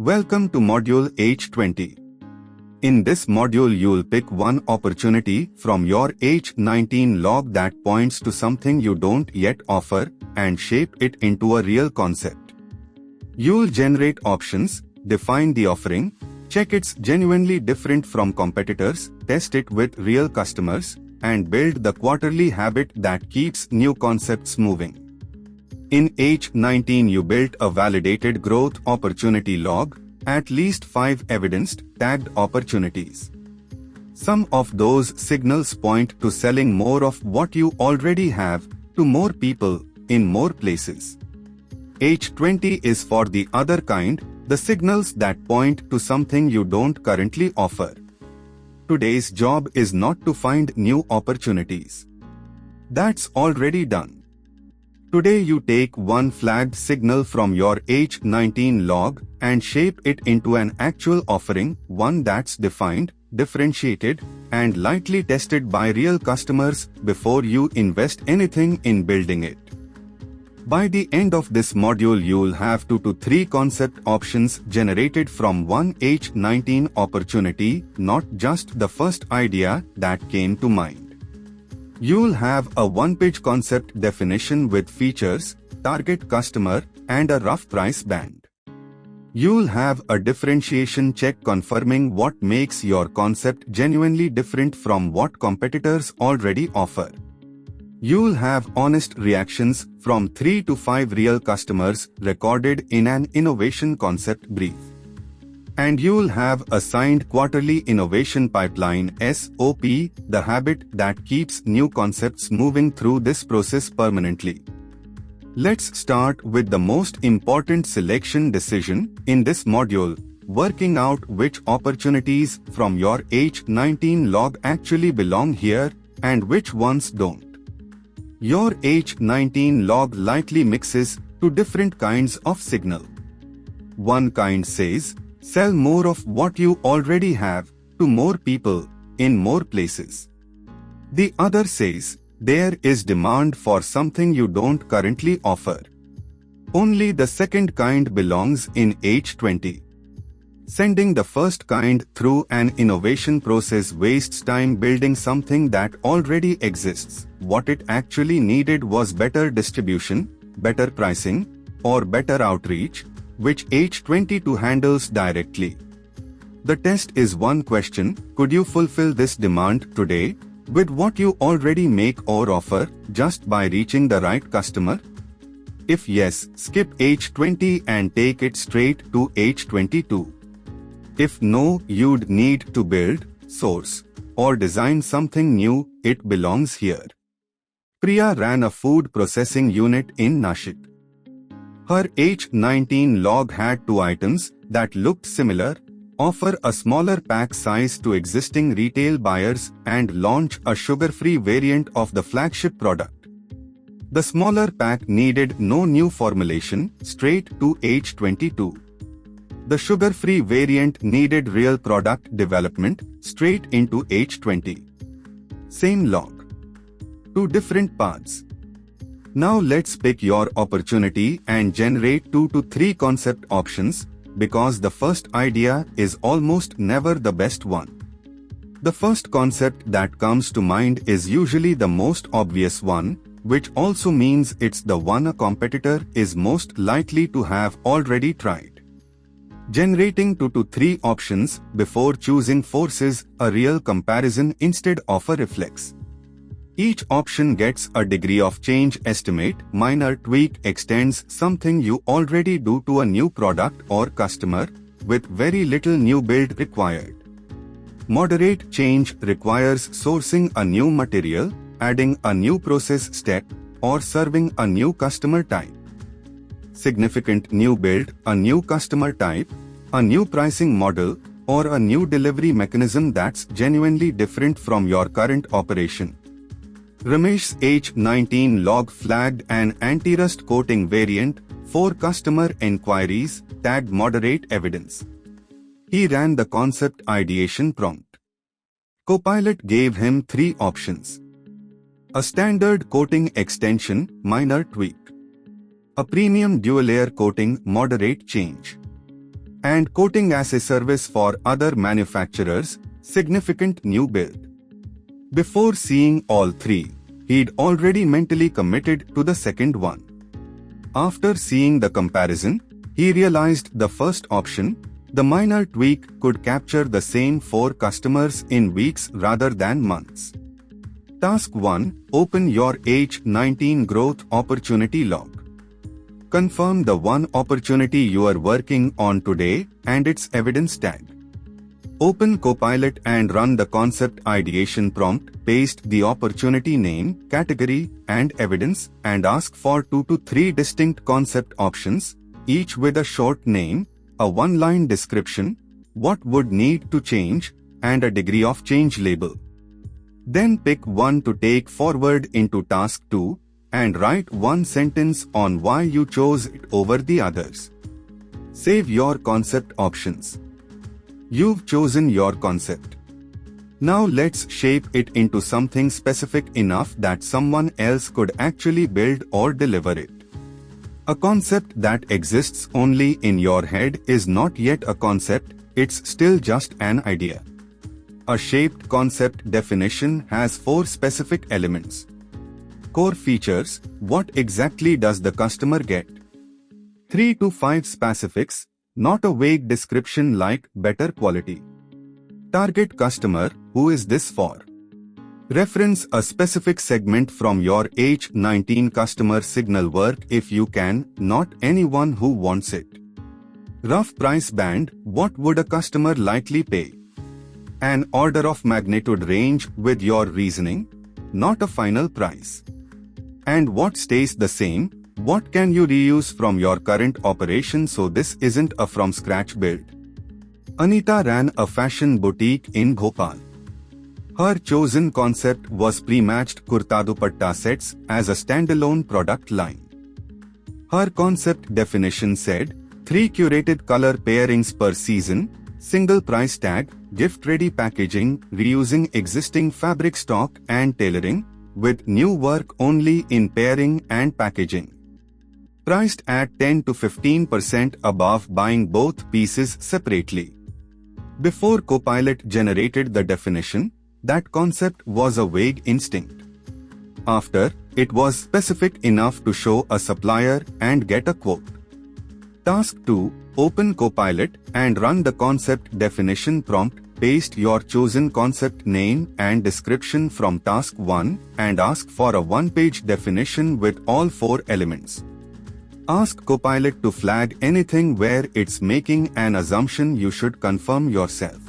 Welcome to Module H20. In this module you'll pick one opportunity from your H19 log that points to something you don't yet offer and shape it into a real concept. You'll generate options, define the offering, check it's genuinely different from competitors, test it with real customers, and build the quarterly habit that keeps new concepts moving. In H19 you built a validated growth opportunity log, at least 5 evidenced, tagged opportunities. Some of those signals point to selling more of what you already have to more people in more places. H20 is for the other kind, the signals that point to something you don't currently offer. Today's job is not to find new opportunities. That's already done. Today you take one flagged signal from your H19 log and shape it into an actual offering, one that's defined, differentiated, and lightly tested by real customers before you invest anything in building it. By the end of this module you'll have 2 to 3 concept options generated from one H19 opportunity, not just the first idea that came to mind. You'll have a one-page concept definition with features, target customer, and a rough price band. You'll have a differentiation check confirming what makes your concept genuinely different from what competitors already offer. You'll have honest reactions from 3 to 5 real customers recorded in an innovation concept brief. And you'll have a signed quarterly innovation pipeline SOP, the habit that keeps new concepts moving through this process permanently. Let's start with the most important selection decision in this module, working out which opportunities from your H19 log actually belong here and which ones don't. Your H19 log likely mixes two different kinds of signal. One kind says, sell more of what you already have to more people in more places. The other says, there is demand for something you don't currently offer. Only the second kind belongs in H20. Sending the first kind through an innovation process wastes time building something that already exists. What it actually needed was better distribution, better pricing, or better outreach, which H22 handles directly. The test is one question: could you fulfill this demand today with what you already make or offer just by reaching the right customer? If yes, skip H20 and take it straight to H22. If no, you'd need to build, source, or design something new. It belongs here. Priya ran a food processing unit in Nashik. Her H19 log had 2 items that looked similar: offer a smaller pack size to existing retail buyers and launch a sugar-free variant of the flagship product. The smaller pack needed no new formulation, straight to H22. The sugar-free variant needed real product development, straight into H20. Same log. 2 different paths. Now let's pick your opportunity and generate 2 to 3 concept options, because the first idea is almost never the best one. The first concept that comes to mind is usually the most obvious one, which also means it's the one a competitor is most likely to have already tried. Generating 2 to 3 options before choosing forces a real comparison instead of a reflex. Each option gets a degree of change estimate. Minor tweak extends something you already do to a new product or customer, with very little new build required. Moderate change requires sourcing a new material, adding a new process step, or serving a new customer type. Significant new build, a new customer type, a new pricing model, or a new delivery mechanism that's genuinely different from your current operation. Ramesh's H19 log flagged an anti-rust coating variant, 4 customer enquiries, tagged moderate evidence. He ran the concept ideation prompt. Copilot gave him 3 options. A standard coating extension, minor tweak. A premium dual layer coating, moderate change. and coating as a service for other manufacturers, significant new build. Before seeing all three, he'd already mentally committed to the second one. After seeing the comparison, he realized the first option, the minor tweak, could capture the same 4 customers in weeks rather than months. Task 1. Open your H19 growth opportunity log. Confirm the one opportunity you are working on today and its evidence tag. Open Copilot and run the concept ideation prompt, paste the opportunity name, category, and evidence, and ask for 2 to 3 distinct concept options, each with a short name, a one-line description, what would need to change, and a degree of change label. Then pick one to take forward into task 2, and write one sentence on why you chose it over the others. Save your concept options. You've chosen your concept. Now let's shape it into something specific enough that someone else could actually build or deliver it. A concept that exists only in your head is not yet a concept, it's still just an idea. A shaped concept definition has 4 specific elements. Core features, what exactly does the customer get? 3 to 5 specifics, not a vague description like better quality. Target customer, who is this for? Reference a specific segment from your H19 customer signal work if you can, not anyone who wants it. Rough price band, what would a customer likely pay? An order of magnitude range with your reasoning, not a final price. And what stays the same? What can you reuse from your current operation so this isn't a from-scratch build? Anita ran a fashion boutique in Bhopal. Her chosen concept was pre-matched kurta dupatta sets as a standalone product line. Her concept definition said, 3 curated color pairings per season, single price tag, gift-ready packaging, reusing existing fabric stock and tailoring, with new work only in pairing and packaging. Priced at 10 to 15% above buying both pieces separately. Before Copilot generated the definition, that concept was a vague instinct. After, it was specific enough to show a supplier and get a quote. Task 2. Open Copilot and run the concept definition prompt. Paste your chosen concept name and description from task 1 and ask for a one-page definition with all 4 elements. Ask Copilot to flag anything where it's making an assumption you should confirm yourself.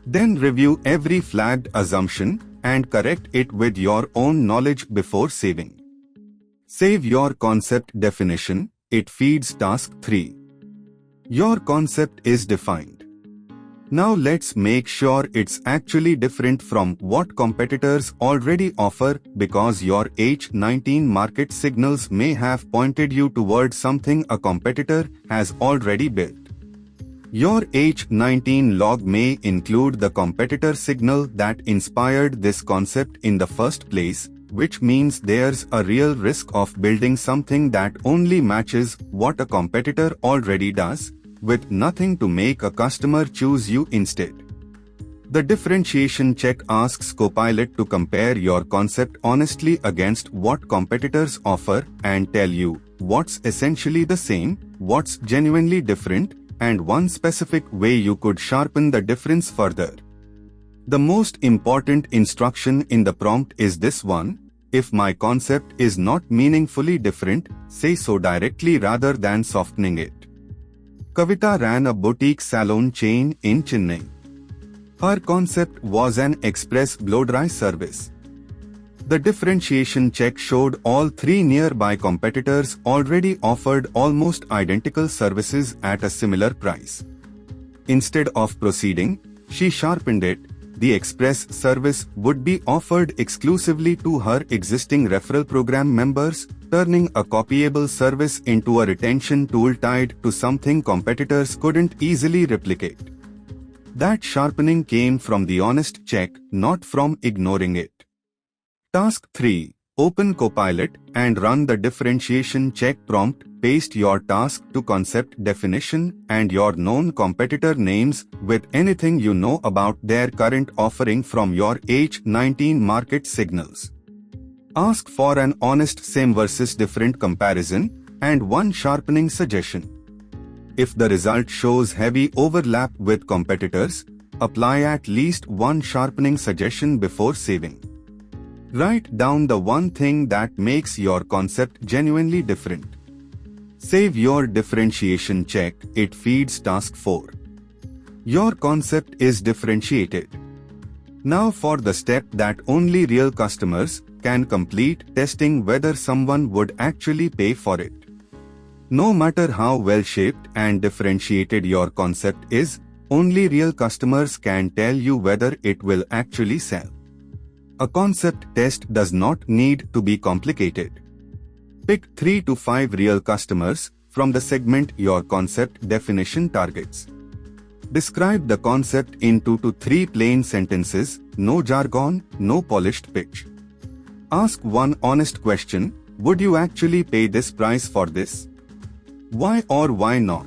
Then review every flagged assumption and correct it with your own knowledge before saving. Save your concept definition, it feeds task 3. Your concept is defined. Now let's make sure it's actually different from what competitors already offer, because your H19 market signals may have pointed you toward something a competitor has already built. Your H19 log may include the competitor signal that inspired this concept in the first place, which means there's a real risk of building something that only matches what a competitor already does, with nothing to make a customer choose you instead. The differentiation check asks Copilot to compare your concept honestly against what competitors offer and tell you what's essentially the same, what's genuinely different, and one specific way you could sharpen the difference further. The most important instruction in the prompt is this one: if my concept is not meaningfully different, say so directly rather than softening it. Kavita ran a boutique salon chain in Chennai. Her concept was an express blow-dry service. The differentiation check showed all 3 nearby competitors already offered almost identical services at a similar price. Instead of proceeding, she sharpened it. The express service would be offered exclusively to her existing referral program members, turning a copyable service into a retention tool tied to something competitors couldn't easily replicate. That sharpening came from the honest check, not from ignoring it. Task 3. Open Copilot and run the differentiation check prompt. Paste your task to concept definition and your known competitor names with anything you know about their current offering from your H19 market signals. Ask for an honest same versus different comparison and one sharpening suggestion. If the result shows heavy overlap with competitors, apply at least one sharpening suggestion before saving. Write down the one thing that makes your concept genuinely different. Save your differentiation check, it feeds task 4. Your concept is differentiated. Now for the step that only real customers can complete, testing whether someone would actually pay for it. No matter how well shaped and differentiated your concept is, only real customers can tell you whether it will actually sell. A concept test does not need to be complicated. Pick 3 to 5 real customers from the segment your concept definition targets. Describe the concept in 2 to 3 plain sentences, no jargon, no polished pitch. Ask one honest question: would you actually pay this price for this? Why or why not?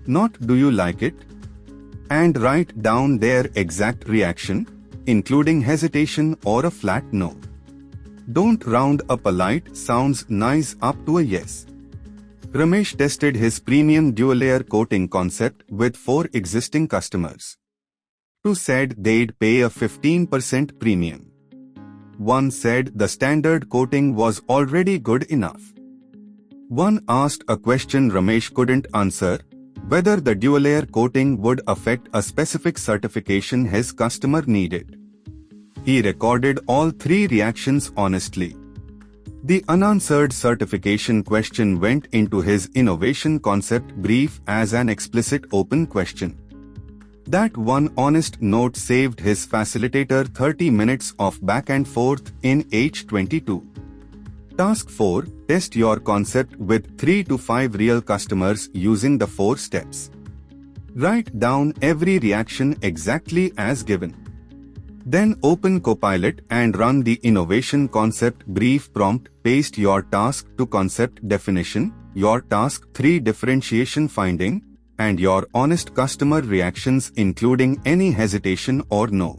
Not do you like it? And write down their exact reaction, including hesitation or a flat no. Don't round a polite "sounds nice" up to a yes. Ramesh tested his premium dual-layer coating concept with 4 existing customers. 2 said they'd pay a 15% premium. 1 said the standard coating was already good enough. 1 asked a question Ramesh couldn't answer: whether the dual-layer coating would affect a specific certification his customer needed. He recorded all 3 reactions honestly. The unanswered certification question went into his innovation concept brief as an explicit open question. That one honest note saved his facilitator 30 minutes of back and forth in H22. Task 4. Test your concept with 3 to 5 real customers using the 4 steps. Write down every reaction exactly as given. Then open Copilot and run the innovation concept brief prompt. Paste your task to concept definition, your task 3 differentiation finding, and your honest customer reactions including any hesitation or no.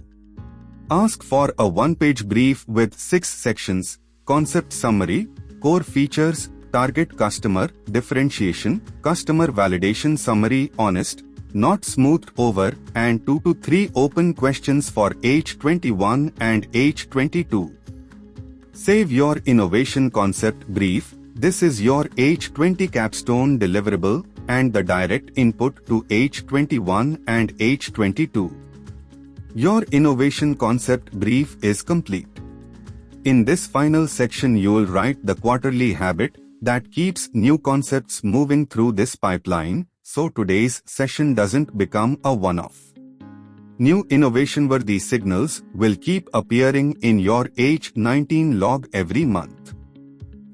Ask for a 1-page brief with 6 sections: concept summary, core features, target customer, differentiation, customer validation summary, honest, not smoothed over, and 2 to 3 open questions for H21 and H22. Save your innovation concept brief. This is your H20 capstone deliverable and the direct input to H21 and H22. Your innovation concept brief is complete. In this final section you'll write the quarterly habit that keeps new concepts moving through this pipeline, so today's session doesn't become a one-off. New innovation-worthy signals will keep appearing in your H19 log every month.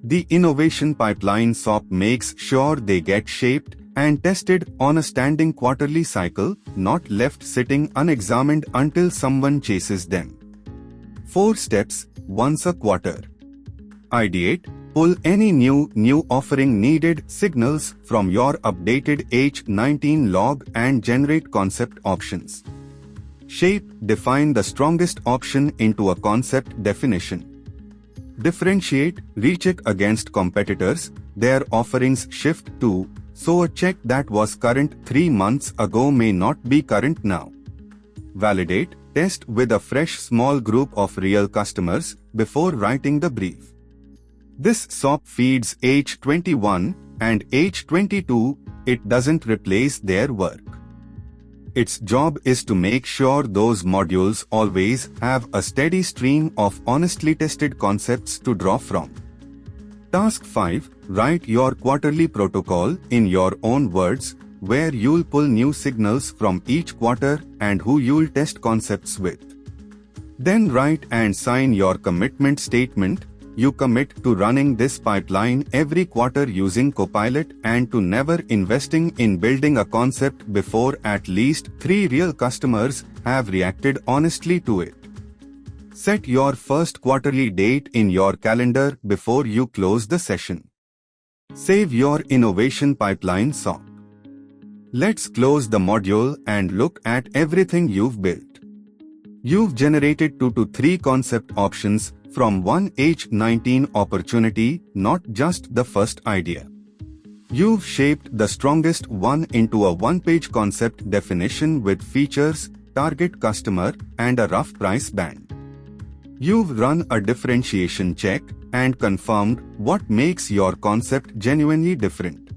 The innovation pipeline SOP makes sure they get shaped and tested on a standing quarterly cycle, not left sitting unexamined until someone chases them. 4 steps, once a quarter. Ideate, pull any new offering needed signals from your updated H19 log and generate concept options. Shape, define the strongest option into a concept definition. Differentiate, recheck against competitors, their offerings shift too, so a check that was current 3 months ago may not be current now. Validate, test with a fresh small group of real customers before writing the brief. This SOP feeds H21 and H22, it doesn't replace their work. Its job is to make sure those modules always have a steady stream of honestly tested concepts to draw from. Task 5. Write your quarterly protocol in your own words, where you'll pull new signals from each quarter and who you'll test concepts with. Then write and sign your commitment statement. You commit to running this pipeline every quarter using Copilot and to never investing in building a concept before at least 3 real customers have reacted honestly to it. Set your first quarterly date in your calendar before you close the session. Save your innovation pipeline SOP. Let's close the module and look at everything you've built. You've generated 2 to 3 concept options from one H19 opportunity, not just the first idea. You've shaped the strongest one into a one-page concept definition with features, target customer, and a rough price band. You've run a differentiation check and confirmed what makes your concept genuinely different.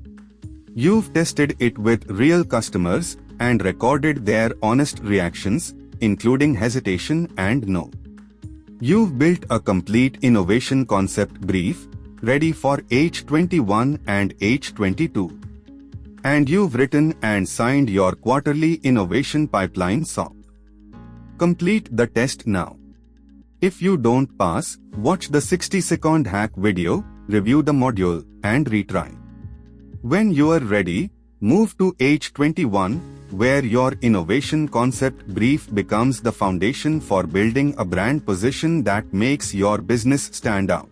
You've tested it with real customers and recorded their honest reactions, including hesitation and no. You've built a complete innovation concept brief, ready for H21 and H22. And you've written and signed your quarterly innovation pipeline SOP. Complete the test now. If you don't pass, watch the 60-second hack video, review the module, and retry. When you are ready, move to H21, where your innovation concept brief becomes the foundation for building a brand position that makes your business stand out.